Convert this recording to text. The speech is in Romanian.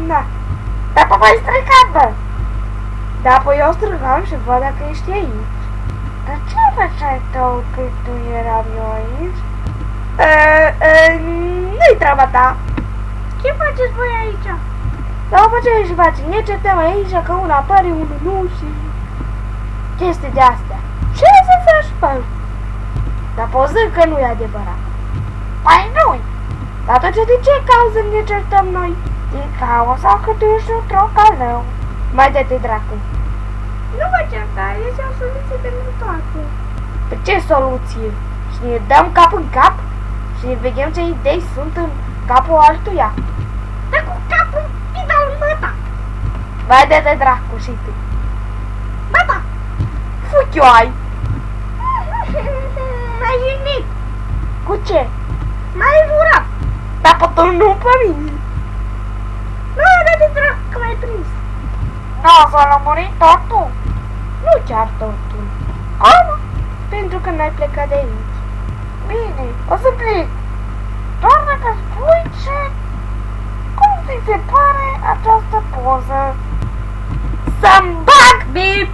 Da. Dar pe voi stricat, bă! Da, apoi eu strigam și văd dacă ești aici. Dar ce făceai tu când tu eram eu aici? Nu-i treaba ta. Ce faceți voi aici? Dar o facem și facem. Ne certăm aici că una apare, unul nu și... chestii de astea. Ce să faci, bă? Dar pot zic că nu e adevărat. Păi nu-i. Dar atunci de ce cauză ne certăm noi? Din cauza că tu ești un trocalău. Mai dă-te dracu. Nu vă certa, este o soluție pentru toate. Pe ce soluție? Și ne dăm cap în cap? Și ne vedem ce idei sunt în capul altuia? Dar cu capul pidal măta. Mai dă-te dracu și tu. Măta. Fuchioai. M-ai jignit. Cu ce? M-ai jurat. Dar pe tu nu pe mine. Nu, dă-te dracu că m-ai prins. Nu, s-a lămurit totul. Nu chiar totul. Cum? Pentru că n-ai plecat de aici. Bine, o să plec. Doar dacă spui ce... cum ți se pare această poză? Să-mi bag bip!